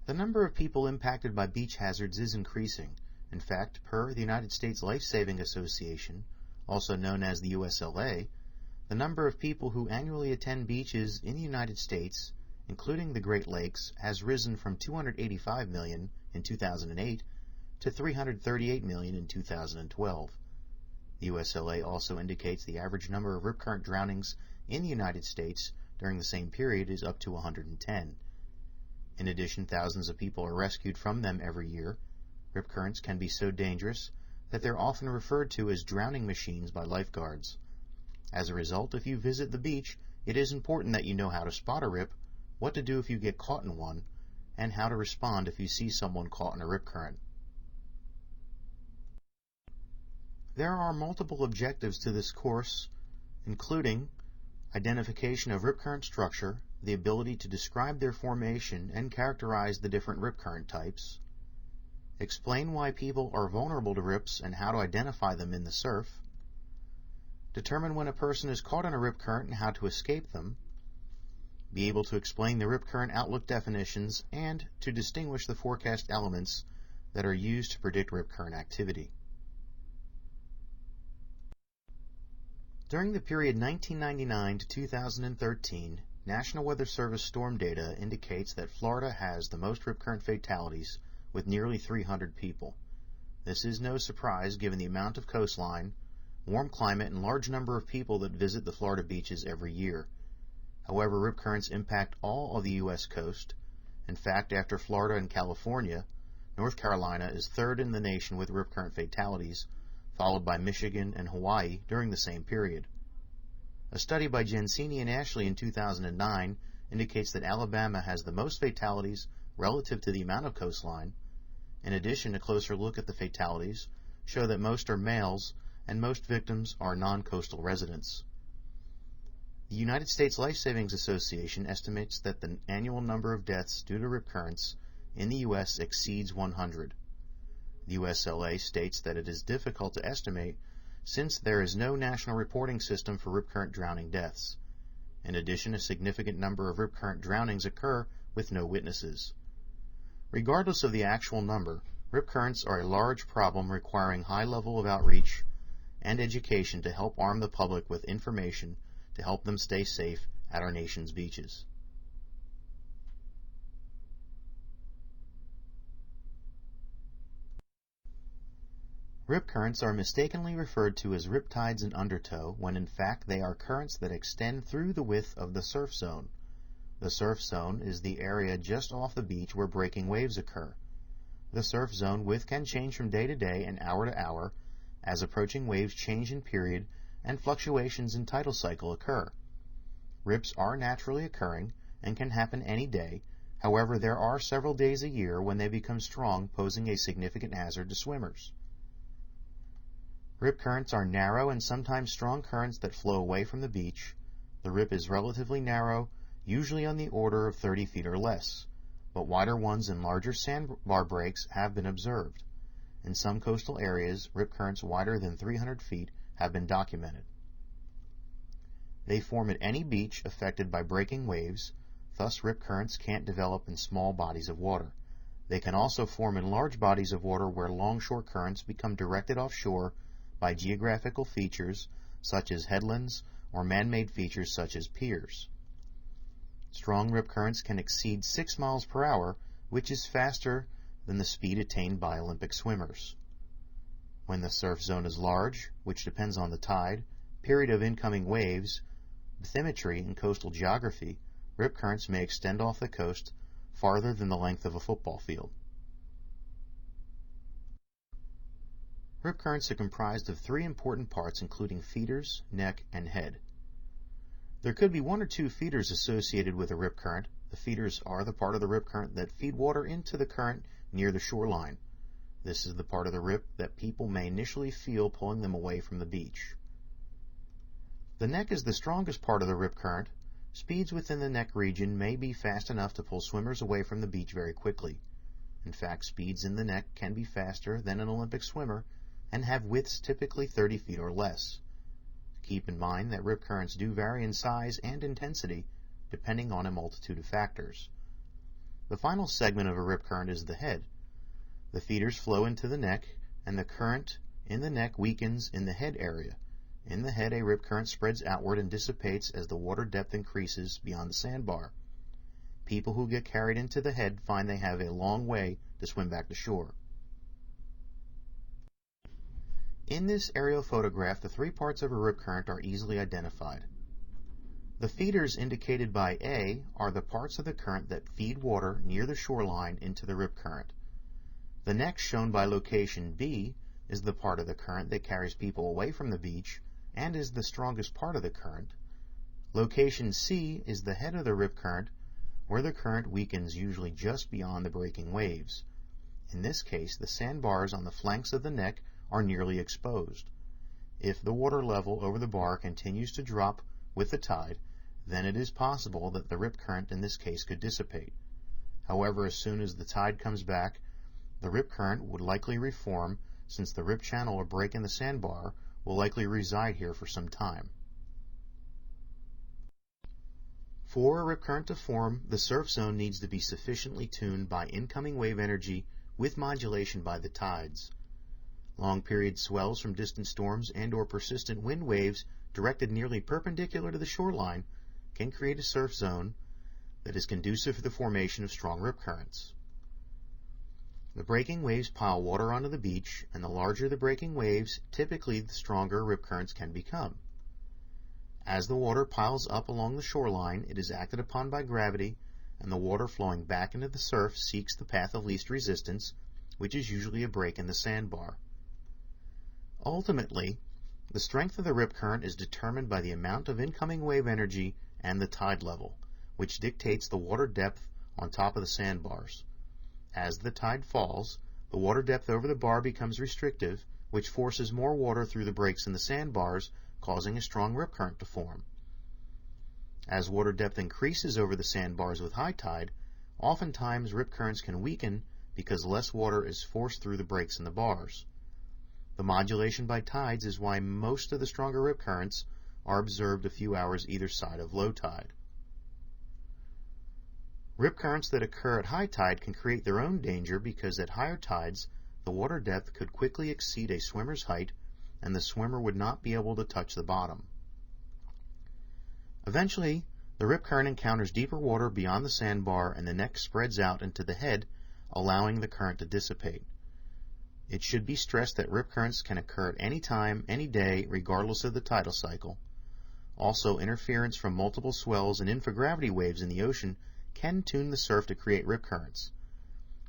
The number of people impacted by beach hazards is increasing. In fact, per the United States Life-Saving Association, also known as the USLA, the number of people who annually attend beaches in the United States, including the Great Lakes, has risen from 285 million in 2008 to 338 million in 2012. The USLA also indicates the average number of rip current drownings in the United States during the same period is up to 110. In addition, thousands of people are rescued from them every year. Rip currents can be so dangerous that they're often referred to as drowning machines by lifeguards. As a result, if you visit the beach, it is important that you know how to spot a rip, what to do if you get caught in one, and how to respond if you see someone caught in a rip current. There are multiple objectives to this course, including identification of rip current structure, the ability to describe their formation and characterize the different rip current types, explain why people are vulnerable to rips and how to identify them in the surf, determine when a person is caught in a rip current and how to escape them, be able to explain the rip current outlook definitions, and to distinguish the forecast elements that are used to predict rip current activity. During the period 1999 to 2013, National Weather Service storm data indicates that Florida has the most rip current fatalities, with nearly 300 people. This is no surprise given the amount of coastline, warm climate, and large number of people that visit the Florida beaches every year. However, rip currents impact all of the U.S. coast. In fact, after Florida and California, North Carolina is third in the nation with rip current fatalities, followed by Michigan and Hawaii during the same period. A study by Gensini and Ashley in 2009 indicates that Alabama has the most fatalities relative to the amount of coastline. In addition, a closer look at the fatalities show that most are males and most victims are non-coastal residents. The United States Life Savings Association estimates that the annual number of deaths due to rip currents in the U.S. exceeds 100. The USLA states that it is difficult to estimate since there is no national reporting system for rip current drowning deaths. In addition, a significant number of rip current drownings occur with no witnesses. Regardless of the actual number, rip currents are a large problem requiring high level of outreach and education to help arm the public with information to help them stay safe at our nation's beaches. Rip currents are mistakenly referred to as rip tides and undertow when in fact they are currents that extend through the width of the surf zone. The surf zone is the area just off the beach where breaking waves occur. The surf zone width can change from day to day and hour to hour as approaching waves change in period and fluctuations in tidal cycle occur. Rips are naturally occurring and can happen any day. However, there are several days a year when they become strong, posing a significant hazard to swimmers. Rip currents are narrow and sometimes strong currents that flow away from the beach. The rip is relatively narrow, usually on the order of 30 feet or less, but wider ones and larger sandbar breaks have been observed. In some coastal areas, rip currents wider than 300 feet have been documented. They form at any beach affected by breaking waves, thus rip currents can't develop in small bodies of water. They can also form in large bodies of water where longshore currents become directed offshore by geographical features such as headlands or man-made features such as piers. Strong rip currents can exceed 6 miles per hour, which is faster than the speed attained by Olympic swimmers. When the surf zone is large, which depends on the tide, period of incoming waves, bathymetry, and coastal geography, rip currents may extend off the coast farther than the length of a football field. Rip currents are comprised of 3 important parts including feeders, neck, and head. There could be 1 or 2 feeders associated with a rip current. The feeders are the part of the rip current that feed water into the current near the shoreline. This is the part of the rip that people may initially feel pulling them away from the beach. The neck is the strongest part of the rip current. Speeds within the neck region may be fast enough to pull swimmers away from the beach very quickly. In fact, speeds in the neck can be faster than an Olympic swimmer and have widths typically 30 feet or less. Keep in mind that rip currents do vary in size and intensity depending on a multitude of factors. The final segment of a rip current is the head. The feeders flow into the neck, and the current in the neck weakens in the head area. In the head, a rip current spreads outward and dissipates as the water depth increases beyond the sandbar. People who get carried into the head find they have a long way to swim back to shore. In this aerial photograph, the three parts of a rip current are easily identified. The feeders indicated by A are the parts of the current that feed water near the shoreline into the rip current. The neck, shown by location B, is the part of the current that carries people away from the beach and is the strongest part of the current. Location C is the head of the rip current, where the current weakens usually just beyond the breaking waves. In this case, the sandbars on the flanks of the neck are nearly exposed. If the water level over the bar continues to drop with the tide, then it is possible that the rip current in this case could dissipate. However, as soon as the tide comes back, the rip current would likely reform, since the rip channel or break in the sandbar will likely reside here for some time. For a rip current to form, the surf zone needs to be sufficiently tuned by incoming wave energy with modulation by the tides. Long period swells from distant storms and/or persistent wind waves directed nearly perpendicular to the shoreline can create a surf zone that is conducive for the formation of strong rip currents. The breaking waves pile water onto the beach, and the larger the breaking waves, typically the stronger rip currents can become. As the water piles up along the shoreline, it is acted upon by gravity, and the water flowing back into the surf seeks the path of least resistance, which is usually a break in the sandbar. Ultimately, the strength of the rip current is determined by the amount of incoming wave energy and the tide level, which dictates the water depth on top of the sandbars. As the tide falls, the water depth over the bar becomes restrictive, which forces more water through the breaks in the sandbars, causing a strong rip current to form. As water depth increases over the sandbars with high tide, oftentimes rip currents can weaken because less water is forced through the breaks in the bars. The modulation by tides is why most of the stronger rip currents are observed a few hours either side of low tide. Rip currents that occur at high tide can create their own danger because at higher tides, the water depth could quickly exceed a swimmer's height and the swimmer would not be able to touch the bottom. Eventually, the rip current encounters deeper water beyond the sandbar and the neck spreads out into the head, allowing the current to dissipate. It should be stressed that rip currents can occur at any time, any day, regardless of the tidal cycle. Also, interference from multiple swells and infragravity waves in the ocean can tune the surf to create rip currents.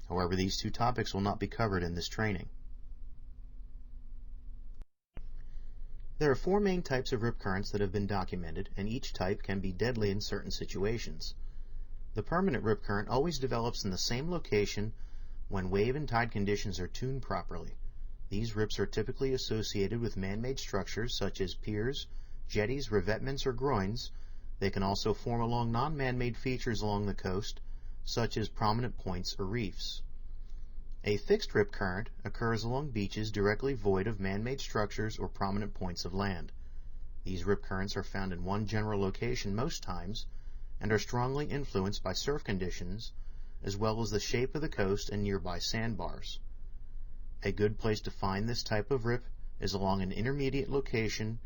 However, these two topics will not be covered in this training. There are four main types of rip currents that have been documented, and each type can be deadly in certain situations. The permanent rip current always develops in the same location when wave and tide conditions are tuned properly. These rips are typically associated with man-made structures such as piers, jetties, revetments, or groins. They can also form along non-man-made features along the coast, such as prominent points or reefs. A fixed rip current occurs along beaches directly void of man-made structures or prominent points of land. These rip currents are found in one general location most times and are strongly influenced by surf conditions as well as the shape of the coast and nearby sandbars. A good place to find this type of rip is along an intermediate location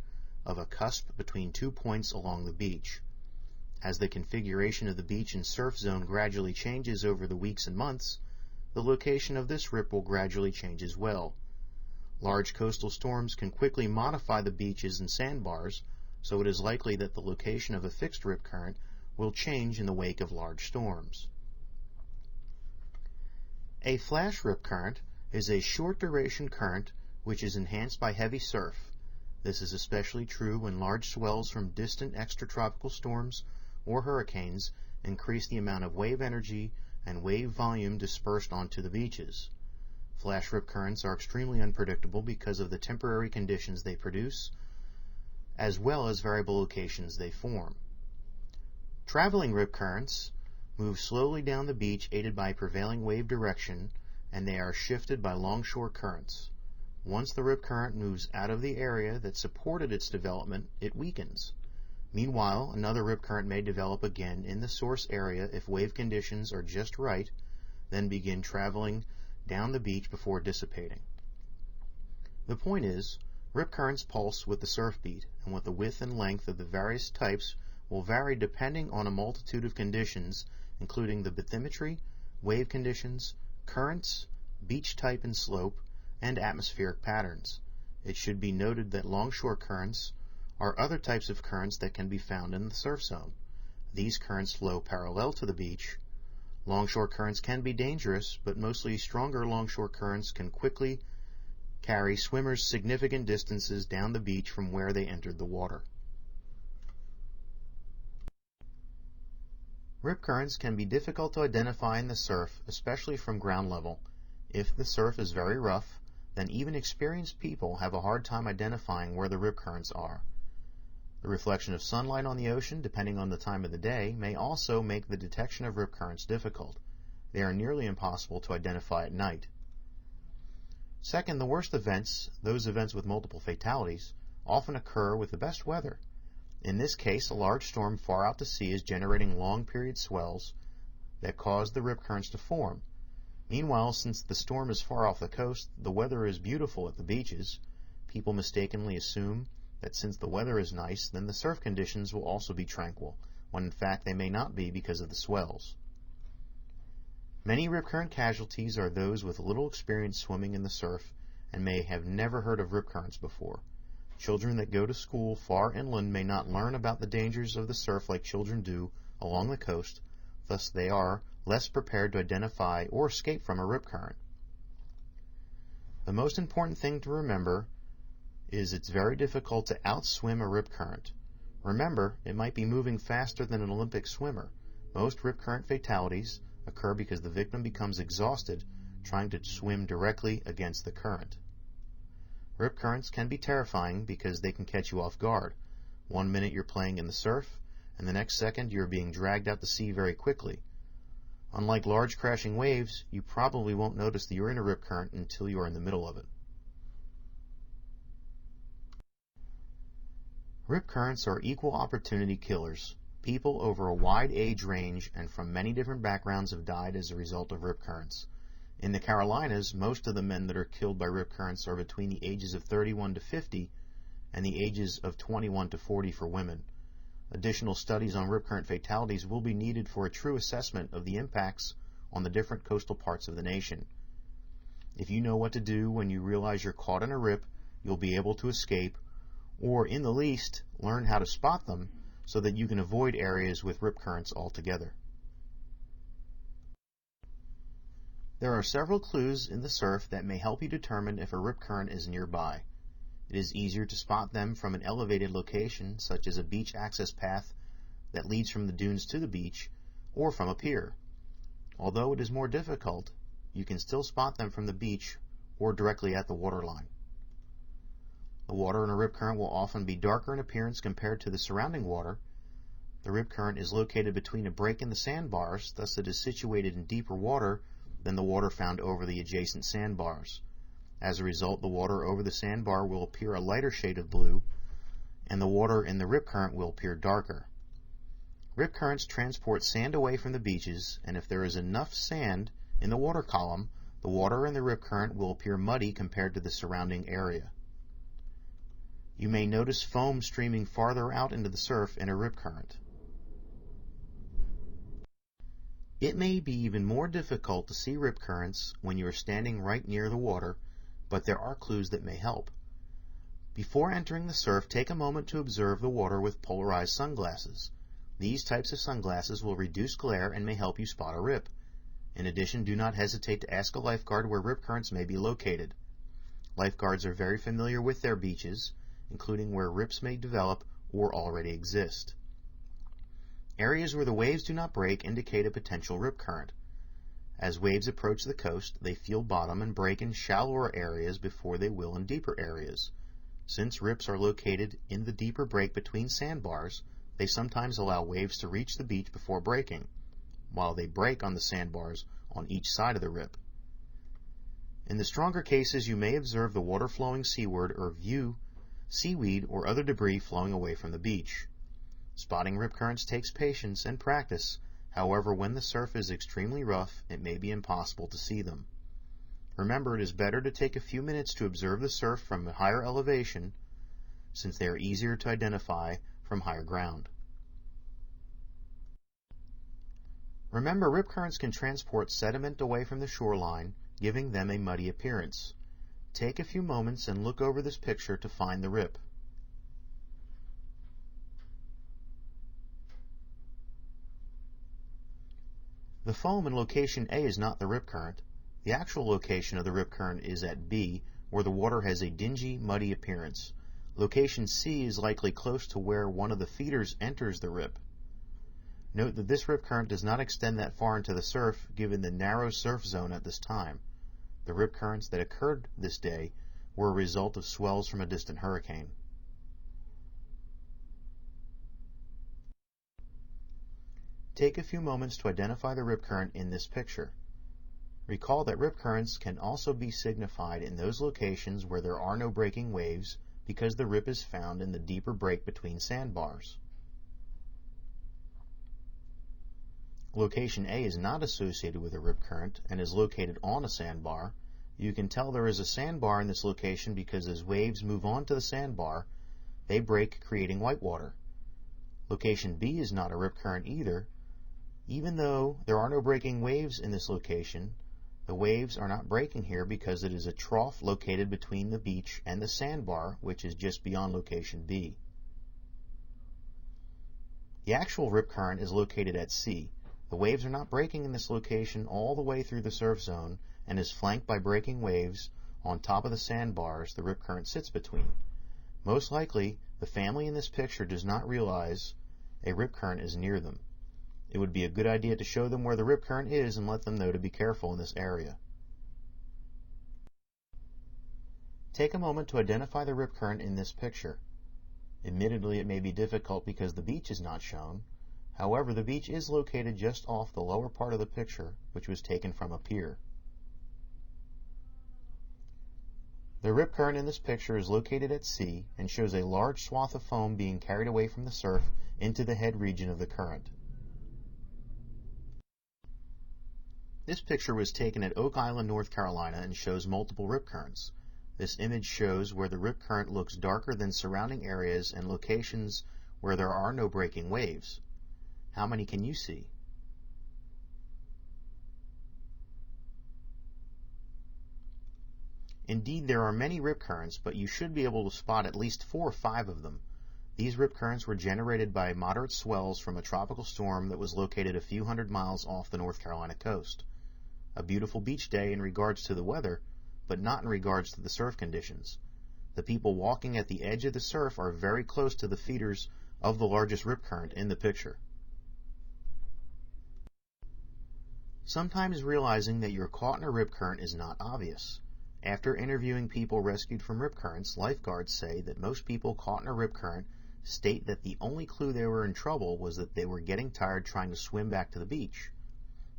of a cusp between 2 points along the beach. As the configuration of the beach and surf zone gradually changes over the weeks and months, the location of this rip will gradually change as well. Large coastal storms can quickly modify the beaches and sandbars, so it is likely that the location of a fixed rip current will change in the wake of large storms. A flash rip current is a short-duration current which is enhanced by heavy surf. This is especially true when large swells from distant extratropical storms or hurricanes increase the amount of wave energy and wave volume dispersed onto the beaches. Flash rip currents are extremely unpredictable because of the temporary conditions they produce, as well as variable locations they form. Traveling rip currents move slowly down the beach aided by prevailing wave direction, and they are shifted by longshore currents. Once the rip current moves out of the area that supported its development, it weakens. Meanwhile, another rip current may develop again in the source area if wave conditions are just right, then begin traveling down the beach before dissipating. The point is, rip currents pulse with the surf beat, and with the width and length of the various types will vary depending on a multitude of conditions, including the bathymetry, wave conditions, currents, beach type and slope, and atmospheric patterns. It should be noted that longshore currents are other types of currents that can be found in the surf zone. These currents flow parallel to the beach. Longshore currents can be dangerous, but mostly stronger longshore currents can quickly carry swimmers significant distances down the beach from where they entered the water. Rip currents can be difficult to identify in the surf, especially from ground level. If the surf is very rough, then even experienced people have a hard time identifying where the rip currents are. The reflection of sunlight on the ocean, depending on the time of the day, may also make the detection of rip currents difficult. They are nearly impossible to identify at night. Second, the worst events, those events with multiple fatalities, often occur with the best weather. In this case, a large storm far out to sea is generating long period swells that cause the rip currents to form. Meanwhile, since the storm is far off the coast, the weather is beautiful at the beaches. People mistakenly assume that since the weather is nice, then the surf conditions will also be tranquil, when in fact they may not be because of the swells. Many rip current casualties are those with little experience swimming in the surf and may have never heard of rip currents before. Children that go to school far inland may not learn about the dangers of the surf like children do along the coast, thus they are less prepared to identify or escape from a rip current. The most important thing to remember is it's very difficult to outswim a rip current. Remember, it might be moving faster than an Olympic swimmer. Most rip current fatalities occur because the victim becomes exhausted trying to swim directly against the current. Rip currents can be terrifying because they can catch you off guard. 1 minute you're playing in the surf, and the next second you're being dragged out to sea very quickly. Unlike large crashing waves, you probably won't notice that you're in a rip current until you are in the middle of it. Rip currents are equal opportunity killers. People over a wide age range and from many different backgrounds have died as a result of rip currents. In the Carolinas, most of the men that are killed by rip currents are between the ages of 31 to 50 and the ages of 21 to 40 for women. Additional studies on rip current fatalities will be needed for a true assessment of the impacts on the different coastal parts of the nation. If you know what to do when you realize you're caught in a rip, you'll be able to escape, or in the least, learn how to spot them so that you can avoid areas with rip currents altogether. There are several clues in the surf that may help you determine if a rip current is nearby. It is easier to spot them from an elevated location, such as a beach access path that leads from the dunes to the beach, or from a pier. Although it is more difficult, you can still spot them from the beach or directly at the waterline. The water in a rip current will often be darker in appearance compared to the surrounding water. The rip current is located between a break in the sandbars, thus it is situated in deeper water than the water found over the adjacent sandbars. As a result, the water over the sandbar will appear a lighter shade of blue, and the water in the rip current will appear darker. Rip currents transport sand away from the beaches, and if there is enough sand in the water column, the water in the rip current will appear muddy compared to the surrounding area. You may notice foam streaming farther out into the surf in a rip current. It may be even more difficult to see rip currents when you are standing right near the water, but there are clues that may help. Before entering the surf, take a moment to observe the water with polarized sunglasses. These types of sunglasses will reduce glare and may help you spot a rip. In addition, do not hesitate to ask a lifeguard where rip currents may be located. Lifeguards are very familiar with their beaches, including where rips may develop or already exist. Areas where the waves do not break indicate a potential rip current. As waves approach the coast, they feel bottom and break in shallower areas before they will in deeper areas. Since rips are located in the deeper break between sandbars, they sometimes allow waves to reach the beach before breaking, while they break on the sandbars on each side of the rip. In the stronger cases, you may observe the water flowing seaward or view seaweed or other debris flowing away from the beach. Spotting rip currents takes patience and practice. However, when the surf is extremely rough, it may be impossible to see them. Remember, it is better to take a few minutes to observe the surf from a higher elevation, since they are easier to identify from higher ground. Remember, rip currents can transport sediment away from the shoreline, giving them a muddy appearance. Take a few moments and look over this picture to find the rip. The foam in location A is not the rip current. The actual location of the rip current is at B, where the water has a dingy, muddy appearance. Location C is likely close to where one of the feeders enters the rip. Note that this rip current does not extend that far into the surf, given the narrow surf zone at this time. The rip currents that occurred this day were a result of swells from a distant hurricane. Take a few moments to identify the rip current in this picture. Recall that rip currents can also be signified in those locations where there are no breaking waves, because the rip is found in the deeper break between sandbars. Location A is not associated with a rip current and is located on a sandbar. You can tell there is a sandbar in this location because as waves move onto the sandbar, they break, creating whitewater. Location B is not a rip current either. Even though there are no breaking waves in this location, the waves are not breaking here because it is a trough located between the beach and the sandbar, which is just beyond location B. The actual rip current is located at C. The waves are not breaking in this location all the way through the surf zone and is flanked by breaking waves on top of the sandbars the rip current sits between. Most likely, the family in this picture does not realize a rip current is near them. It would be a good idea to show them where the rip current is and let them know to be careful in this area. Take a moment to identify the rip current in this picture. Admittedly, it may be difficult because the beach is not shown. However, the beach is located just off the lower part of the picture, which was taken from a pier. The rip current in this picture is located at C and shows a large swath of foam being carried away from the surf into the head region of the current. This picture was taken at Oak Island, North Carolina, and shows multiple rip currents. This image shows where the rip current looks darker than surrounding areas and locations where there are no breaking waves. How many can you see? Indeed, there are many rip currents, but you should be able to spot at least 4 or 5 of them. These rip currents were generated by moderate swells from a tropical storm that was located a few hundred miles off the North Carolina coast. A beautiful beach day in regards to the weather, but not in regards to the surf conditions. The people walking at the edge of the surf are very close to the feeders of the largest rip current in the picture. Sometimes realizing that you're caught in a rip current is not obvious. After interviewing people rescued from rip currents, lifeguards say that most people caught in a rip current state that the only clue they were in trouble was that they were getting tired trying to swim back to the beach.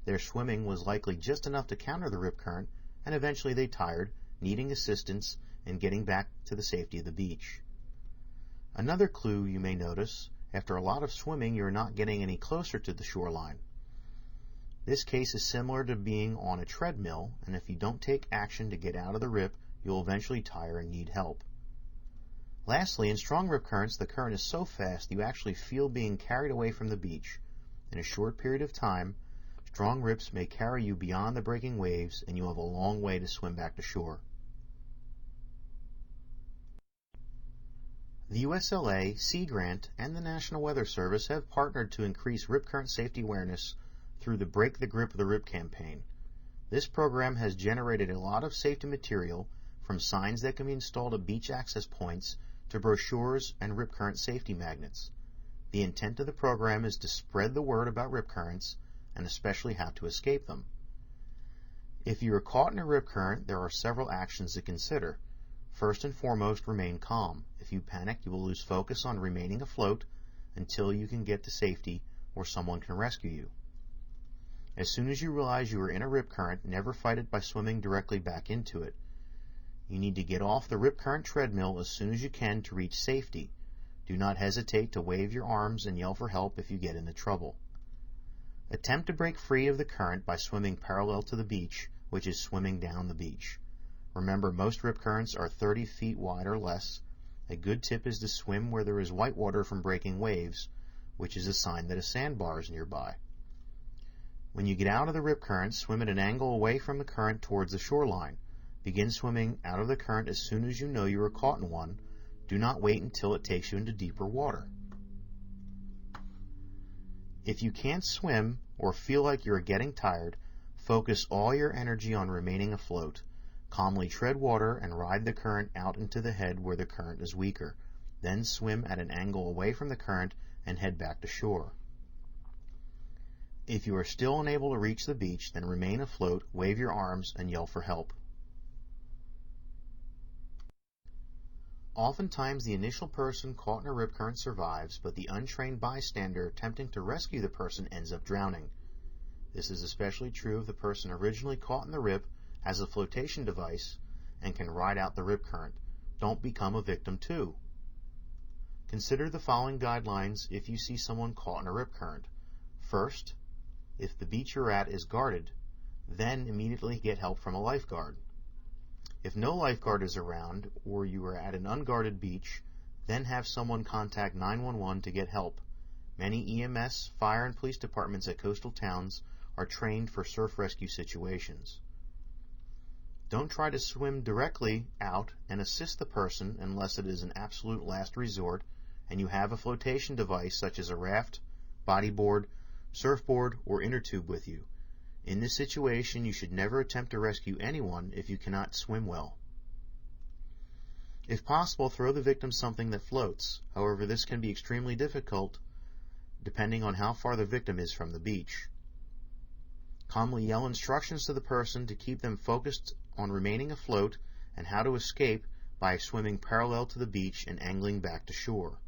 Their swimming was likely just enough to counter the rip current, and eventually they tired, needing assistance in getting back to the safety of the beach. Another clue you may notice, after a lot of swimming, you're not getting any closer to the shoreline. This case is similar to being on a treadmill, and if you don't take action to get out of the rip, you'll eventually tire and need help. Lastly, in strong rip currents, the current is so fast you actually feel being carried away from the beach. In a short period of time, strong rips may carry you beyond the breaking waves, and you have a long way to swim back to shore. The USLA, Sea Grant, and the National Weather Service have partnered to increase rip current safety awareness through the Break the Grip of the Rip campaign. This program has generated a lot of safety material, from signs that can be installed at beach access points to brochures and rip current safety magnets. The intent of the program is to spread the word about rip currents and especially how to escape them. If you are caught in a rip current, there are several actions to consider. First and foremost, remain calm. If you panic, you will lose focus on remaining afloat until you can get to safety or someone can rescue you. As soon as you realize you are in a rip current, never fight it by swimming directly back into it. You need to get off the rip current treadmill as soon as you can to reach safety. Do not hesitate to wave your arms and yell for help if you get into trouble. Attempt to break free of the current by swimming parallel to the beach, which is swimming down the beach. Remember, most rip currents are 30 feet wide or less. A good tip is to swim where there is white water from breaking waves, which is a sign that a sandbar is nearby. When you get out of the rip current, swim at an angle away from the current towards the shoreline. Begin swimming out of the current as soon as you know you are caught in one. Do not wait until it takes you into deeper water. If you can't swim or feel like you are getting tired, focus all your energy on remaining afloat. Calmly tread water and ride the current out into the head where the current is weaker. Then swim at an angle away from the current and head back to shore. If you are still unable to reach the beach, then remain afloat, wave your arms, and yell for help. Oftentimes, the initial person caught in a rip current survives, but the untrained bystander attempting to rescue the person ends up drowning. This is especially true if the person originally caught in the rip has a flotation device and can ride out the rip current. Don't become a victim too. Consider the following guidelines if you see someone caught in a rip current. First, if the beach you're at is guarded, then immediately get help from a lifeguard. If no lifeguard is around or you are at an unguarded beach, then have someone contact 911 to get help. Many EMS, fire, and police departments at coastal towns are trained for surf rescue situations. Don't try to swim directly out and assist the person unless it is an absolute last resort and you have a flotation device such as a raft, bodyboard, surfboard, or inner tube with you. In this situation, you should never attempt to rescue anyone if you cannot swim well. If possible, throw the victim something that floats. However, this can be extremely difficult depending on how far the victim is from the beach. Calmly yell instructions to the person to keep them focused on remaining afloat and how to escape by swimming parallel to the beach and angling back to shore.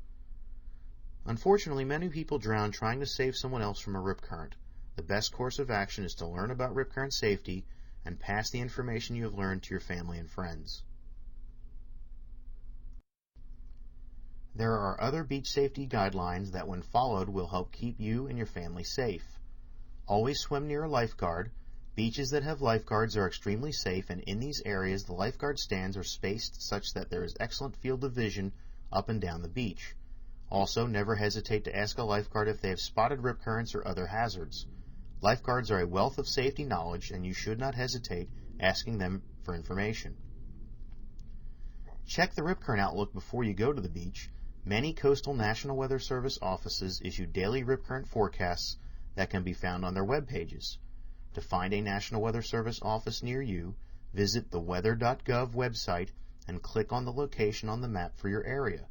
Unfortunately, many people drown trying to save someone else from a rip current. The best course of action is to learn about rip current safety and pass the information you have learned to your family and friends. There are other beach safety guidelines that, when followed, will help keep you and your family safe. Always swim near a lifeguard. Beaches that have lifeguards are extremely safe, and in these areas the lifeguard stands are spaced such that there is excellent field of vision up and down the beach. Also, never hesitate to ask a lifeguard if they have spotted rip currents or other hazards. Lifeguards are a wealth of safety knowledge, and you should not hesitate asking them for information. Check the rip current outlook before you go to the beach. Many coastal National Weather Service offices issue daily rip current forecasts that can be found on their web pages. To find a National Weather Service office near you, visit the weather.gov website and click on the location on the map for your area.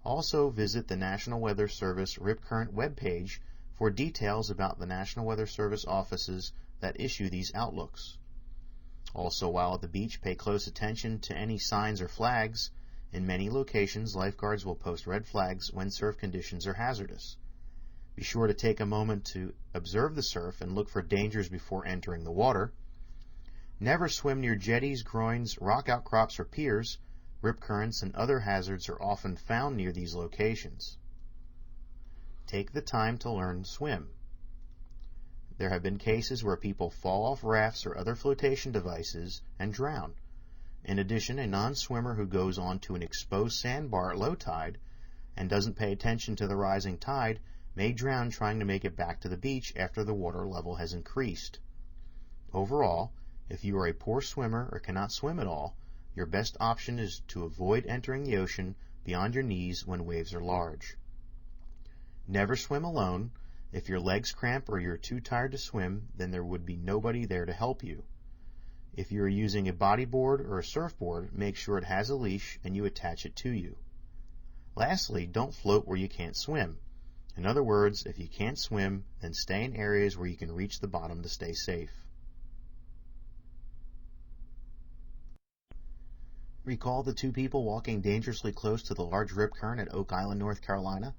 Also, visit the National Weather Service Rip Current webpage for details about the National Weather Service offices that issue these outlooks. Also, while at the beach, pay close attention to any signs or flags. In many locations, lifeguards will post red flags when surf conditions are hazardous. Be sure to take a moment to observe the surf and look for dangers before entering the water. Never swim near jetties, groins, rock outcrops, or piers. Rip currents and other hazards are often found near these locations. Take the time to learn to swim. There have been cases where people fall off rafts or other flotation devices and drown. In addition, a non-swimmer who goes onto an exposed sandbar at low tide and doesn't pay attention to the rising tide may drown trying to make it back to the beach after the water level has increased. Overall, if you are a poor swimmer or cannot swim at all, your best option is to avoid entering the ocean beyond your knees when waves are large. Never swim alone. If your legs cramp or you're too tired to swim, then there would be nobody there to help you. If you are using a bodyboard or a surfboard, make sure it has a leash and you attach it to you. Lastly, don't float where you can't swim. In other words, if you can't swim, then stay in areas where you can reach the bottom to stay safe. Recall the two people walking dangerously close to the large rip current at Oak Island, North Carolina?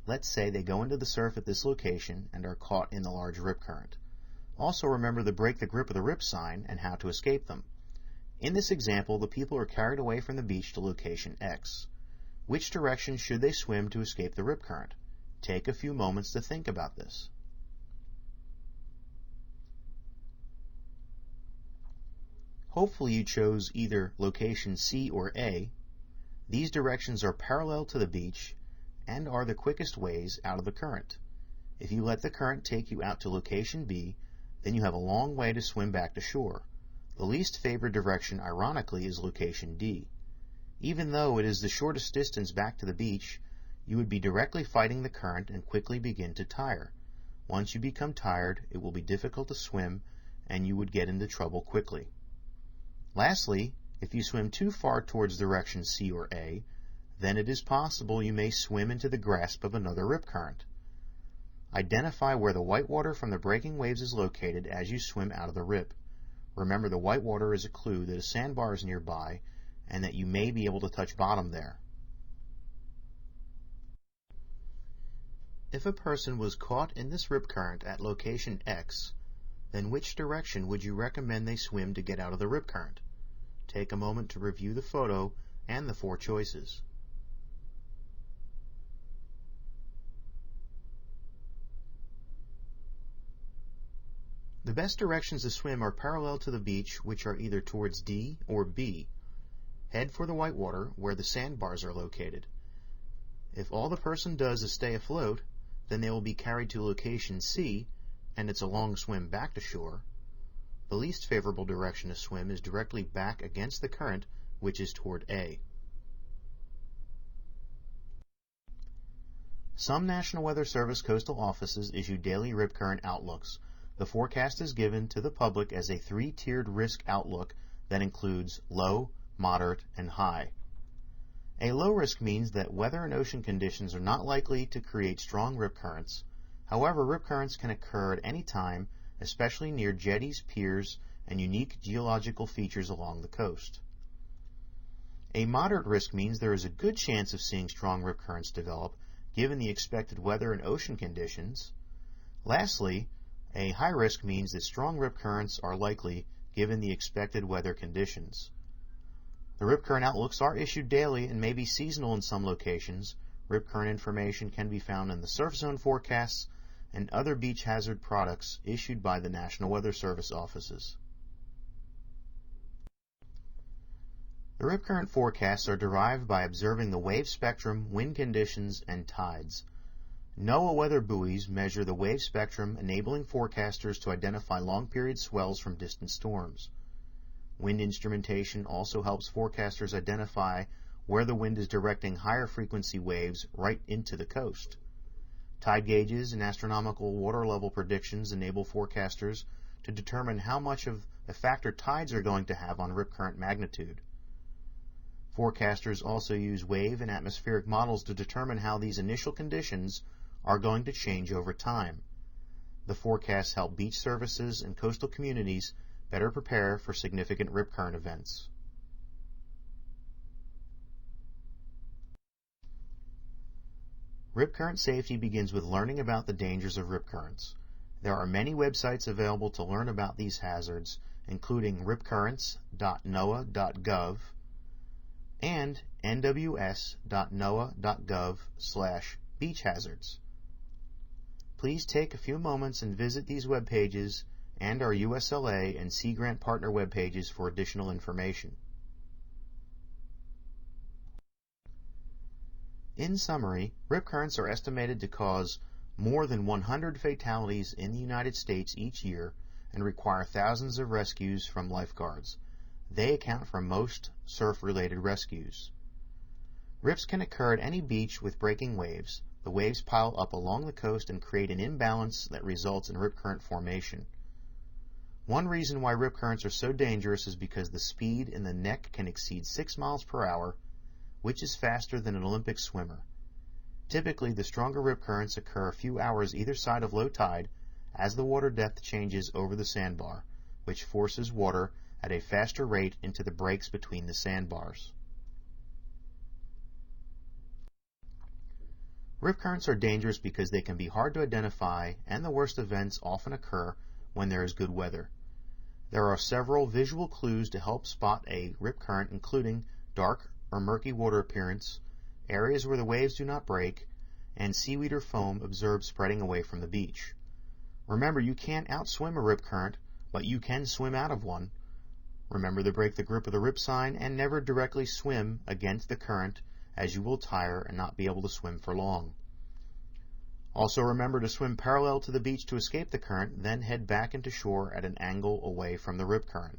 Let's say they go into the surf at this location and are caught in the large rip current. Also remember the break the grip of the rip sign and how to escape them. In this example, the people are carried away from the beach to location X. Which direction should they swim to escape the rip current? Take a few moments to think about this. Hopefully you chose either location C or A. These directions are parallel to the beach and are the quickest ways out of the current. If you let the current take you out to location B, then you have a long way to swim back to shore. The least favored direction, ironically, is location D. Even though it is the shortest distance back to the beach, you would be directly fighting the current and quickly begin to tire. Once you become tired, it will be difficult to swim and you would get into trouble quickly. Lastly, if you swim too far towards direction C or A, then it is possible you may swim into the grasp of another rip current. Identify where the whitewater from the breaking waves is located as you swim out of the rip. Remember, the whitewater is a clue that a sandbar is nearby and that you may be able to touch bottom there. If a person was caught in this rip current at location X, then which direction would you recommend they swim to get out of the rip current? Take a moment to review the photo and the 4 choices. The best directions to swim are parallel to the beach, which are either towards D or B. Head for the whitewater, where the sandbars are located. If all the person does is stay afloat, then they will be carried to location C, and it's a long swim back to shore. The least favorable direction to swim is directly back against the current, which is toward A. Some National Weather Service coastal offices issue daily rip current outlooks. The forecast is given to the public as a 3-tiered risk outlook that includes low, moderate, and high. A low risk means that weather and ocean conditions are not likely to create strong rip currents. However, rip currents can occur at any time, especially near jetties, piers, and unique geological features along the coast. A moderate risk means there is a good chance of seeing strong rip currents develop, given the expected weather and ocean conditions. Lastly, a high risk means that strong rip currents are likely, given the expected weather conditions. The rip current outlooks are issued daily and may be seasonal in some locations. Rip current information can be found in the surf zone forecasts and other beach hazard products issued by the National Weather Service offices. The rip current forecasts are derived by observing the wave spectrum, wind conditions, and tides. NOAA weather buoys measure the wave spectrum, enabling forecasters to identify long-period swells from distant storms. Wind instrumentation also helps forecasters identify where the wind is directing higher frequency waves right into the coast. Tide gauges and astronomical water level predictions enable forecasters to determine how much of a factor tides are going to have on rip current magnitude. Forecasters also use wave and atmospheric models to determine how these initial conditions are going to change over time. The forecasts help beach services and coastal communities better prepare for significant rip current events. Rip current safety begins with learning about the dangers of rip currents. There are many websites available to learn about these hazards, including ripcurrents.noaa.gov and nws.noaa.gov/beachhazards. Please take a few moments and visit these web pages and our USLA and Sea Grant partner web pages for additional information. In summary, rip currents are estimated to cause more than 100 fatalities in the United States each year and require thousands of rescues from lifeguards. They account for most surf-related rescues. Rips can occur at any beach with breaking waves. The waves pile up along the coast and create an imbalance that results in rip current formation. One reason why rip currents are so dangerous is because the speed in the neck can exceed 6 miles per hour, which is faster than an Olympic swimmer. Typically, the stronger rip currents occur a few hours either side of low tide as the water depth changes over the sandbar, which forces water at a faster rate into the breaks between the sandbars. Rip currents are dangerous because they can be hard to identify, and the worst events often occur when there is good weather. There are several visual clues to help spot a rip current, including dark or murky water appearance, areas where the waves do not break, and seaweed or foam observed spreading away from the beach. Remember, you can't outswim a rip current, but you can swim out of one. Remember to break the grip of the rip sign and never directly swim against the current, as you will tire and not be able to swim for long. Also remember to swim parallel to the beach to escape the current, then head back into shore at an angle away from the rip current.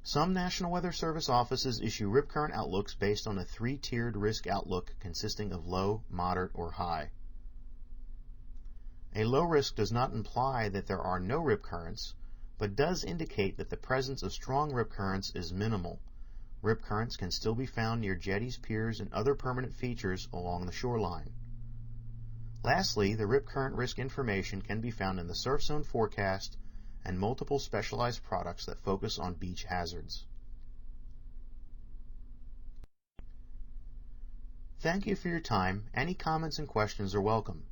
Some National Weather Service offices issue rip current outlooks based on a three-tiered risk outlook consisting of low, moderate, or high. A low risk does not imply that there are no rip currents, but does indicate that the presence of strong rip currents is minimal. Rip currents can still be found near jetties, piers, and other permanent features along the shoreline. Lastly, the rip current risk information can be found in the surf zone forecast and multiple specialized products that focus on beach hazards. Thank you for your time. Any comments and questions are welcome.